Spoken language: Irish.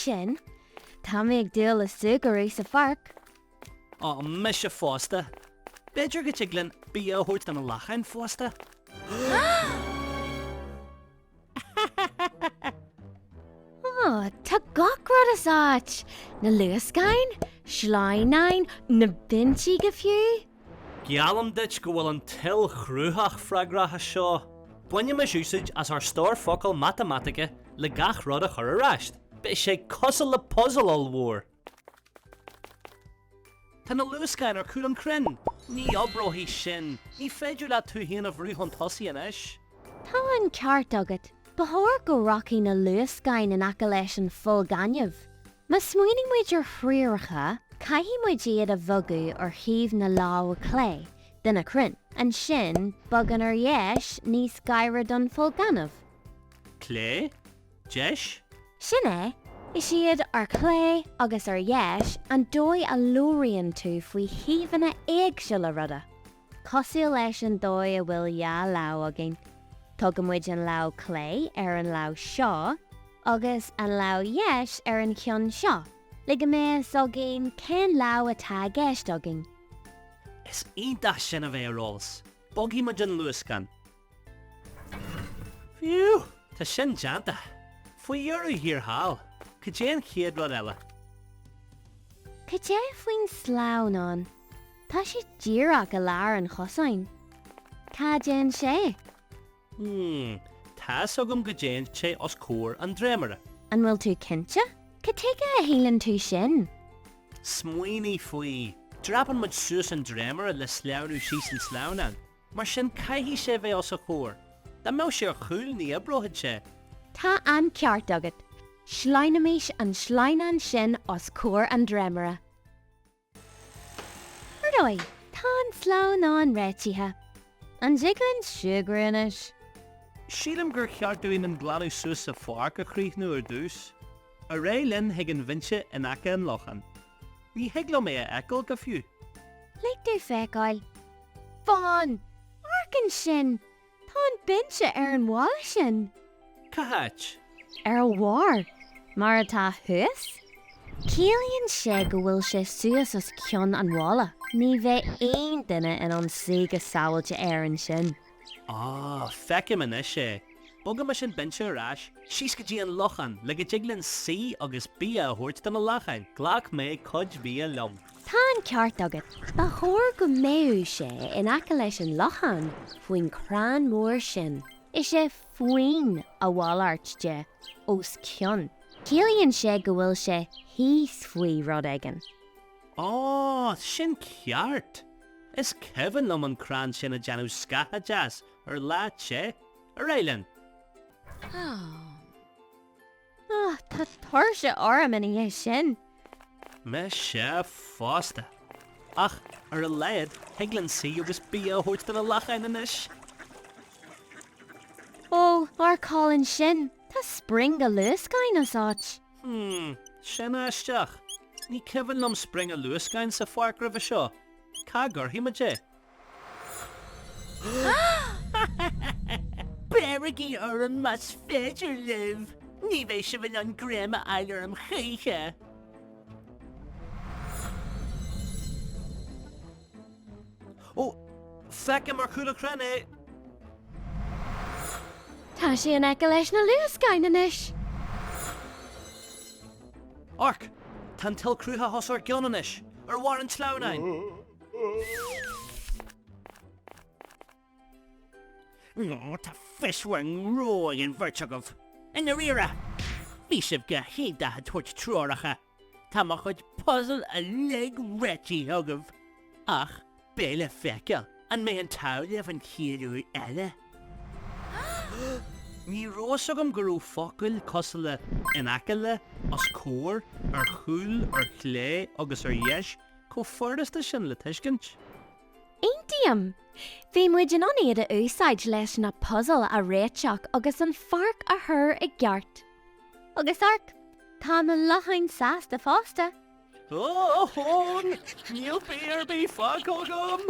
sin. Tá mé ag dúil le sugarú sa pháirc. Ó, mis se fásta. Beidir go tiglann bí a thuirt an lachain fásta. Tá gach rud is áit. Na luascain, sláináin, na bintí go fiú. Gealam dit go bhfuil an ilchruthaigh freagracha seo. Buaille mis úsáid as ar stór focail mathematice le gach rud a chur aráist. Be sé cosúil le puzzle all mhór. Tá na luascain ar cúil an crin. Ní obróthaí sin. Ní féidir le tú híanamh rú an tosaí inis. Tá an ceart agat. Bethóir go rocí na luascain in aice leis an Foghlaimh. Ma smuoinnig muid ar Treoracha, caithfidh muid iad a bhogu ar thaobh na lá a clé, den a crin, an sin bogan ar dheis níos gaiire don Foghlaimh. Clé? Deis? Sin is iad ar clé agus ar dheis an dói a lóraíonn tú faoi thaobhanna éagsúla rudda. Cosúil leis an dói a bhfuil dhá lá agin. Tugam muid an lá clé ar an lá seo, agus an lá dheis ar an cionn seo. Liga mé sogin cén lá atá gceist agin. Is iontas sin a bheith arolalas. Bogaí muid an luascain. Fiú, tá sin deanta. Faoi dhearú hir hall. Go déan chéad rud eile. Go dé faoin slán an. Tá sé díreach a lear an chosáin. Cá déan sé? Tá sogam go déan sé os chur an dréimere. An bhfuil tú cinnte? Go tuige a hélann tú sin? Smuoinní faoi. Drapan muid suas an dréimere le sleanú síos an sláinan. Mar sin caithfidh sé bheith os a chur. Tá mé sé ar chúil ní abróthaid sé. Tá an ceart agat. Sláineamís an sláinan sin os chur an dréimere. Ruaille, tá an slán an réitithe. An jiglann sugar inis. Sílam gur cheartúin an glanú suas sa fhárc a chríochnú ar dús. A ré linn hiag an vinse in aice an lochan. Ní hiagla mé a eicil go fiú. Lig tú focail. Fáin! Arcan sin! Tá an binse ar an bhála sin. Caithfidh. Ar a bhhar. Mar atá thuas? Cílíonn sé go bhfuil sé suas as cionn an bhála. Ní bheith aon duine in an saoga samhailte ar an sin. Feicim inis sé. Bogam sin binse arás, síos go dtí an lochan le go tiglann sí agus bí a thuirt don na lachain. Ghlach mé cod bí a lom. Tá an ceart agat. Ba chóir go méú sé in aice leis an lochan faoin crán mór sin. Is sé faoin a bháilart de os cionn. Cílíonn sé go bhfuil sé híos faoi rud aigen. Sin cheart. Is Kevin lom an crán sin a deanú scatha deas ar láit sé. A réileann. Tá thuirse orm ina dhé sin. Me sé fásta. Ach, ar a leiad, hiaglann sí agus bí a thuirt don na lachain inis. Ar cálann sin, tá spring a luascain as áit. Sin aisteach. Ní Kevin lom spring a luascain sa fhárc roimh seo. Cá gurthaí muid é. Berigi ar an mas féidir liv. Ní bheith se bhain an gréime eilir am chéiche. Feicim ar cúla crenne. Tá sé an aice leis na luascain inis. Arc, tan ilchruthaigh hos ar cionn inis, ar war an sláináin. Tá fishwing róig an bhirteagah. In na rira, bhí sibh go héadathe tuairt Treoracha. Tá mar chuid puzzle a lig réití thugah. Ach, béle feiceal, an mé an táileh an chéadú eile. Ní rósagam gurú focail cosúil in aice le as chur, ar chúil, ar chlé agus ar dheis có fordasta sin le tuiscint. Eintiam! Bhí muid in an iad a úsáid leis na puzzle a réiteach agus an pháirc a chur i gceart. Agus arc, tá na lachain sásta fásta. Níl bí ar bí focail gom!